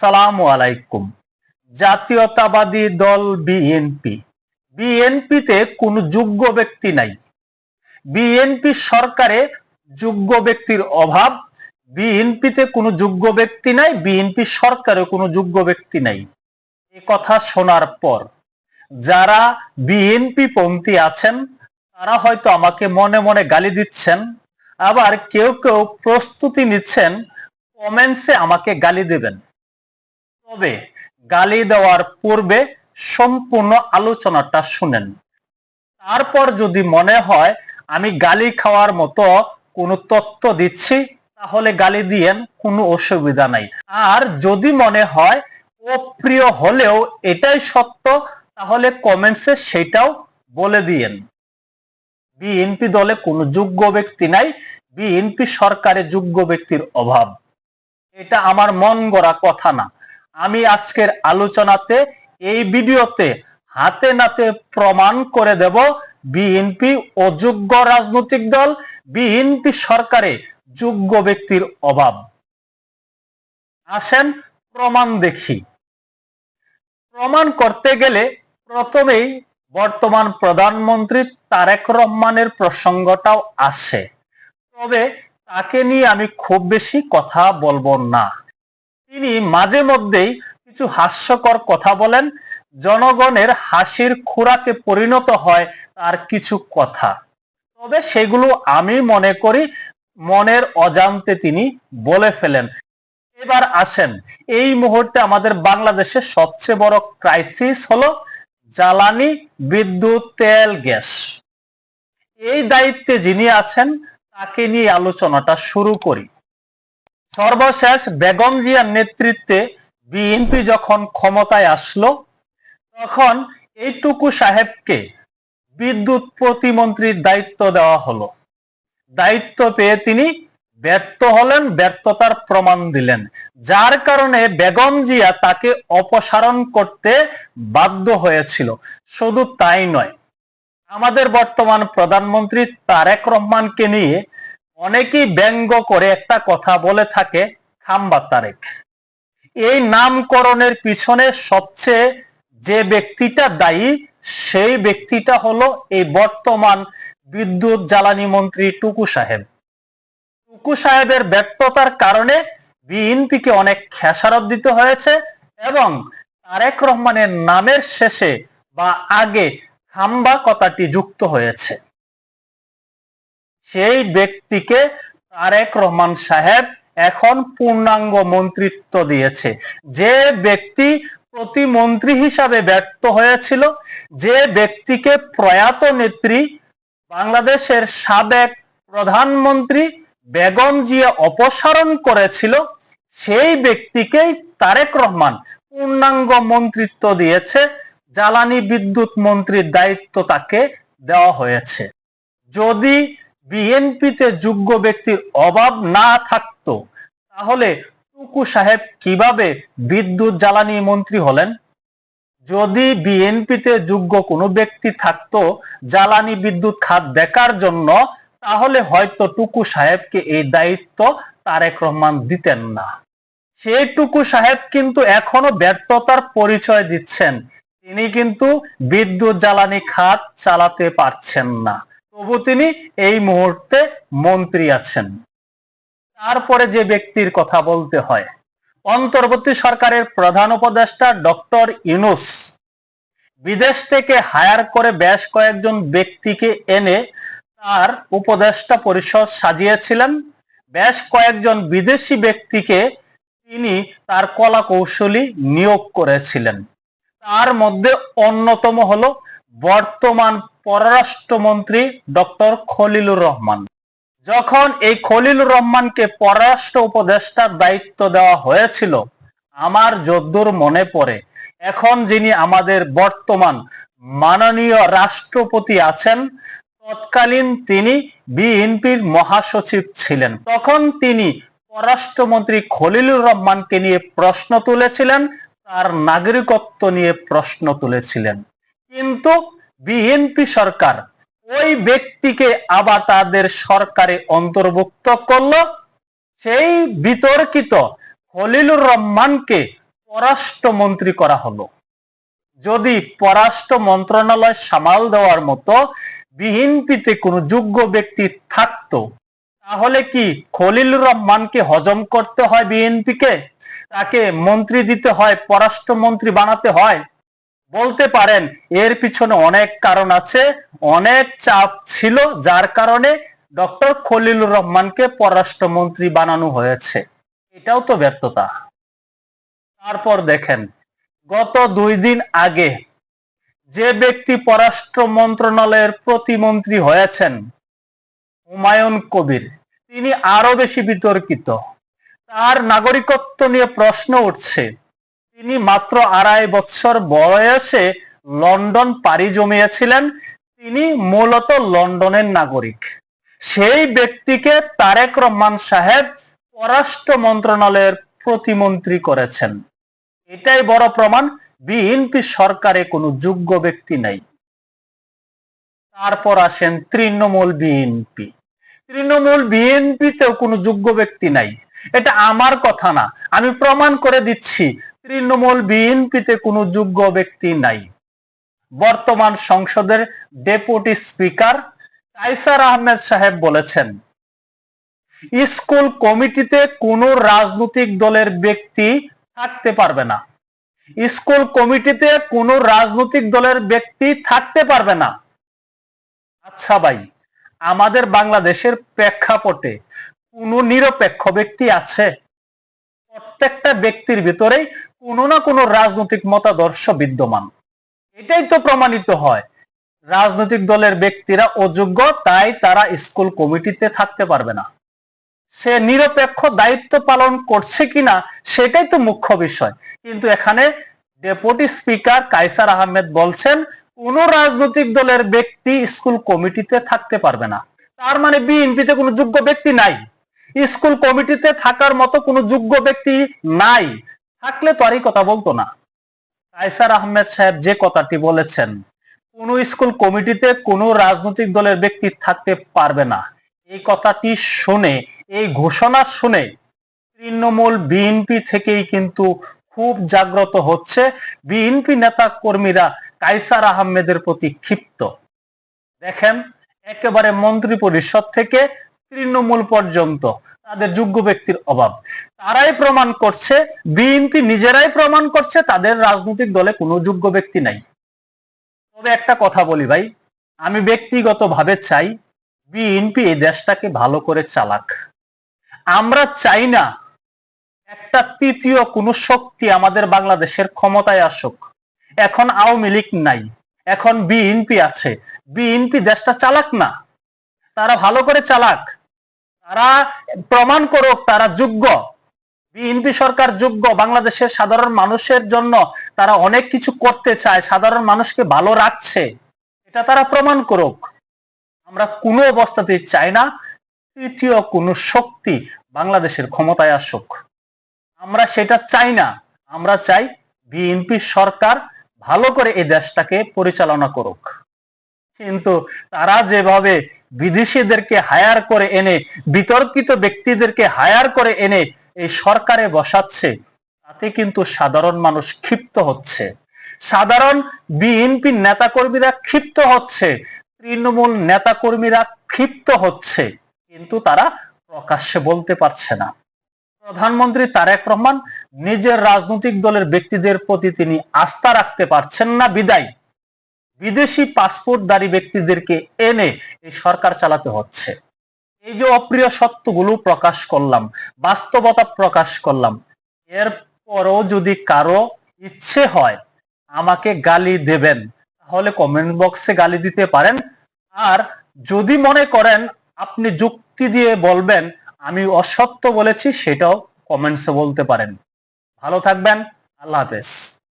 আসসালামু আলাইকুম। জাতীয়তাবাদী দল বিএনপি, বিএনপিতে কোনো যোগ্য ব্যক্তি নাই। বিএনপি সরকারে যোগ্য ব্যক্তির অভাব। বিএনপিতে কোনো যোগ্য ব্যক্তি নাই, বিএনপি সরকারে কোনো যোগ্য ব্যক্তি নাই। এ কথা শোনার পর যারা বিএনপি পন্থী আছেন তারা হয়তো আমাকে মনে মনে গালি দিচ্ছেন, আবার কেউ কেউ প্রস্তুতি নিচ্ছেন কমেন্টসে আমাকে গালি দেবেন। তবে গালি দেওয়ার পূর্বে সম্পূর্ণ আলোচনাটা শুনেন। তারপর যদি মনে হয় আমি গালি খাওয়ার মতো কোনো তথ্য দিচ্ছি তাহলে গালি দিয়েন, কোনো অসুবিধা নাই। আর যদি মনে হয় অপ্রিয় হলেও এটাই সত্য তাহলে কমেন্টসে সেটাও বলে দিয়েন। বিএনপি দলে কোনো যোগ্য ব্যক্তি নাই, বিএনপি সরকারে যোগ্য ব্যক্তির অভাব। এটা আমার মন গড়া কথা না। আমি আজকের আলোচনাতে এই ভিডিওতে হাতে নাতে প্রমাণ করে দেব বিএনপি অযোগ্য রাজনৈতিক দল, বিএনপি সরকারে যোগ্য ব্যক্তির অভাব। আসেন প্রমাণ দেখি। প্রমাণ করতে গেলে প্রথমেই বর্তমান প্রধানমন্ত্রী তারেক রহমানের প্রসঙ্গটাও আসে, তবে তাকে নিয়ে আমি খুব বেশি কথা বলবো না। তিনি মাঝে মধ্যেই কিছু হাস্যকর কথা বলেন, জনগণের হাসির খোরাকে পরিণত হয় তার কিছু কথা। তবে সেগুলো আমি মনে করি মনের অজান্তে তিনি বলে ফেলেন। এবার আসেন, এই মুহূর্তে আমাদের বাংলাদেশে সবচেয়ে বড় ক্রাইসিস হলো জ্বালানি, বিদ্যুৎ, তেল, গ্যাস। এই দায়িত্বে যিনি আছেন তাকে নিয়ে আলোচনাটা শুরু করি। সর্বশেষ বেগম জিয়ার নেতৃত্বে বিএনপি যখন ক্ষমতায় আসলো তখন এই টুকু সাহেবকে বিদ্যুৎ প্রতিমন্ত্রীর দায়িত্ব দেওয়া হলো। দায়িত্ব পেয়ে তিনি ব্যর্থ হলেন, ব্যর্থতার প্রমাণ দিলেন, যার কারণে বেগম জিয়া তাকে অপসারণ করতে বাধ্য হয়েছিল। শুধু তাই নয়, আমাদের বর্তমান প্রধানমন্ত্রী তারেক রহমানকে নিয়ে অনেকেই ব্যঙ্গ করে একটা কথা বলে থাকে, খাম্বা তারেক। এই নামকরণের পিছনে সবচেয়ে যে ব্যক্তিটা দায়ী সেই ব্যক্তিটা হলো এই বর্তমান বিদ্যুৎ জ্বালানি মন্ত্রী টুকু সাহেব। টুকু সাহেবের ব্যর্থতার কারণে বিএনপিকে অনেক খেসারত দিতে হয়েছে এবং তারেক রহমানের নামের শেষে বা আগে খাম্বা কথাটি যুক্ত হয়েছে। সেই ব্যক্তিকে তারেক রহমান সাহেব এখন পূর্ণাঙ্গ মন্ত্রিত্ব দিয়েছে। যে ব্যক্তি প্রতিমন্ত্রী হিসাবে ব্যর্থ হয়েছিল, যে ব্যক্তিকে প্রয়াত নেত্রী বাংলাদেশের সাবেক প্রধানমন্ত্রী বেগম জিয়া অপসারণ করেছিল, সেই ব্যক্তিকেই তারেক রহমান পূর্ণাঙ্গ মন্ত্রিত্ব দিয়েছে। জ্বালানি বিদ্যুৎ মন্ত্রীর দায়িত্ব তাকে দেওয়া হয়েছে। যদি বিএনপিতে যোগ্য ব্যক্তির অভাব না থাকতো তাহলে টুকু সাহেব কিভাবে বিদ্যুৎ জ্বালানি মন্ত্রী হলেন? যদি বিএনপিতে যোগ্য কোনো ব্যক্তি থাকতো জ্বালানি বিদ্যুৎ খাত দেখার জন্য তাহলে হয়তো টুকু সাহেবকে এই দায়িত্ব তারেক রহমান দিতেন না। সেই টুকু সাহেব কিন্তু এখনো ব্যর্থতার পরিচয় দিচ্ছেন। তিনি কিন্তু বিদ্যুৎ জ্বালানি খাত চালাতে পারছেন না, তবু তিনি এই মুহূর্তে মন্ত্রী আছেন। তারপরে যে ব্যক্তির কথা বলতে হয়, অন্তর্বর্তী সরকারের প্রধান উপদেষ্টা ডক্টর ইউনূস বিদেশ থেকে হায়ার করে বেশ কয়েকজন ব্যক্তিকে এনে তার উপদেষ্টা পরিষদ সাজিয়েছিলেন। বেশ কয়েকজন বিদেশি ব্যক্তিকে তিনি তার কলা কৌশলী নিয়োগ করেছিলেন। তার মধ্যে অন্যতম হলো বর্তমান পররাষ্ট্রমন্ত্রী ডক্টর খলিলুর রহমান। যখন এই খলিলুর রহমানকে পররাষ্ট্র উপদেষ্টার দায়িত্ব দেওয়া হয়েছিল, আমার যদ্দূর মনে পড়ে এখন যিনি আমাদের বর্তমান মাননীয় রাষ্ট্রপতি আছেন, তৎকালীন তিনি বিএনপির মহাসচিব ছিলেন। তখন তিনি পররাষ্ট্রমন্ত্রী খলিলুর রহমানকে নিয়ে প্রশ্ন তুলেছিলেন, তার নাগরিকত্ব নিয়ে প্রশ্ন তুলেছিলেন। কিন্তু বিএনপি সরকার ওই ব্যক্তিকে আবার তাদের সরকারে অন্তর্ভুক্ত করলো। সেই বিতর্কিত খলিলুর রহমানকে পররাষ্ট্রমন্ত্রী করা হলো। যদি পররাষ্ট্র মন্ত্রণালয় সামাল দেওয়ার মতো বিএনপিতে কোনো যোগ্য ব্যক্তি থাকতো, তাহলে কি খলিলুর রহমানকে হজম করতে হয় বিএনপিকে? তাকে মন্ত্রী দিতে হয়, পররাষ্ট্রমন্ত্রী বানাতে হয়? বলতে পারেন এর পিছনে অনেক কারণ আছে, অনেক চাপ ছিল, যার কারণে ডক্টর খলিলুর রহমানকে পররাষ্ট্রমন্ত্রী বানানো হয়েছে। এটাও তো ব্যর্থতা। তারপর দেখেন, গত 2 দিন আগে যে ব্যক্তি পররাষ্ট্র মন্ত্রণালয়ের প্রতিমন্ত্রী হয়েছেন, হুমায়ুন কবির, তিনি আরো বেশি বিতর্কিত। তার নাগরিকত্ব নিয়ে প্রশ্ন উঠছে। তিনি মাত্র 2.5 বছর বয়সে লন্ডন পাড়ি জমিয়েছিলেন। তিনি মূলত লন্ডনের নাগরিক। সেই ব্যক্তিকে তারেক রহমান সাহেব পররাষ্ট্র মন্ত্রণালয়ের প্রতিমন্ত্রী করেছেন। এটাই বড় প্রমাণ বিএনপি সরকারে কোনো যোগ্য ব্যক্তি নাই। তারপর আসেন তৃণমূল বিএনপি। তৃণমূল বিএনপিতেও কোনো যোগ্য ব্যক্তি নাই। এটা আমার কথা না, আমি প্রমাণ করে দিচ্ছি তৃণমূল বিএনপিতে কোনো যোগ্য ব্যক্তি নাই। বর্তমান সংসদের ডেপুটি স্পিকার কায়সার আহমেদ সাহেব বলেছেন, স্কুল কমিটিতে কোনো রাজনৈতিক দলের ব্যক্তি থাকতে পারবে না। স্কুল কমিটিতে কোনো রাজনৈতিক দলের ব্যক্তি থাকতে পারবে না। আচ্ছা ভাই, আমাদের বাংলাদেশের প্রেক্ষাপটে কোনো নিরপেক্ষ ব্যক্তি আছে? প্রত্যেকটা ব্যক্তির ভিতরেই কোনো না কোনো রাজনৈতিক মতাদর্শ বিদ্যমান। এটাই তো প্রমাণিত হয় রাজনৈতিক দলের ব্যক্তিরা অযোগ্য, তাই তারা স্কুল কমিটিতে থাকতে পারবে না। সে নিরপেক্ষ দায়িত্ব পালন করছে কিনা সেটাই তো মুখ্য বিষয়। কিন্তু এখানে ডেপুটি স্পিকার কায়সার আহমেদ বলছেন কোন রাজনৈতিক দলের ব্যক্তি স্কুল কমিটিতে থাকতে পারবে না। তার মানে বিএনপিতে কোনো যোগ্য ব্যক্তি নাই, স্কুল কমিটিতে থাকার মতো কোনো যোগ্য ব্যক্তি নাই। থাকলে তো আর এই কথা বলতো না। কায়সার আহমেদ সাহেব যে কথাটি বলেছেন, কোন স্কুল কমিটিতে কোনো রাজনৈতিক দলের ব্যক্তি থাকতে পারবে না, এই কথাটি শুনে, এই ঘোষণা শুনে তৃণমূল বিএনপি থেকেই কিন্তু খুব জাগ্রত হচ্ছে। বিএনপি নেতা কর্মীরা কায়সার আহমেদের প্রতি ক্ষিপ্ত। দেখেন, একেবারে মন্ত্রী পরিষদ থেকে তৃণমূল পর্যন্ত তাদের যোগ্য ব্যক্তির অভাব। তারাই প্রমাণ করছে, বিএনপি নিজেরাই প্রমাণ করছে তাদের রাজনৈতিক দলে কোনো যোগ্য ব্যক্তি নাই। তবে একটা কথা বলি ভাই, আমি ব্যক্তিগতভাবে চাই বিএনপি এই দেশটাকে ভালো করে চালাক। আমরা চাই না একটা তৃতীয় কোনো শক্তি আমাদের বাংলাদেশের ক্ষমতায় আসুক। এখন আওয়ামী লীগ নাই, এখন বিএনপি আছে। বিএনপি দেশটা চালাক না, তারা ভালো করে চালাক, তারা প্রমাণ করুক তারা যোগ্য। বিএনপি সরকার যোগ্য, বাংলাদেশের সাধারণ মানুষের জন্য তারা অনেক কিছু করতে চায়, সাধারণ মানুষকে ভালো রাখছে, এটা তারা প্রমাণ করুক। আমরা কোনো অবস্থাতেই চাই না তৃতীয় কোনো শক্তি বাংলাদেশের ক্ষমতায় আসুক, আমরা সেটা চাই না। আমরা চাই বিএনপি সরকার ভালো করে এই দেশটাকে পরিচালনা করুক। কিন্তু তারা যেভাবে বিদেশিদেরকে হায়ার করে এনে, বিতর্কিত ব্যক্তিদেরকে হায়ার করে এনে এই সরকারে বসাচ্ছে, তাতে কিন্তু সাধারণ মানুষ ক্ষিপ্ত হচ্ছে, সাধারণ বিএনপি নেতাকর্মীরা ক্ষিপ্ত হচ্ছে, তৃণমূল নেতাকর্মীরা ক্ষিপ্ত হচ্ছে, কিন্তু তারা প্রকাশ্যে বলতে পারছে না। প্রধানমন্ত্রী তারেক রহমান নিজের রাজনৈতিক দলের ব্যক্তিদের প্রতি তিনি আস্থা রাখতে পারছেন না বিদায় বিদেশি পাসপোর্টধারী ব্যক্তিদেরকে এনে এই সরকার চালাতে হচ্ছে। এই যে অপ্রিয় সত্যগুলো প্রকাশ করলাম, বাস্তবতা প্রকাশ করলাম, এরপরও যদি কারো ইচ্ছে হয় আমাকে গালি দেবেন, তাহলে কমেন্ট বক্সে গালি দিতে পারেন। আর যদি মনে করেন আপনি যুক্তি দিয়ে বলবেন আমি অসত্য বলেছি, সেটাও কমেন্টসে বলতে পারেন। ভালো থাকবেন, আল্লাহ হাফেজ।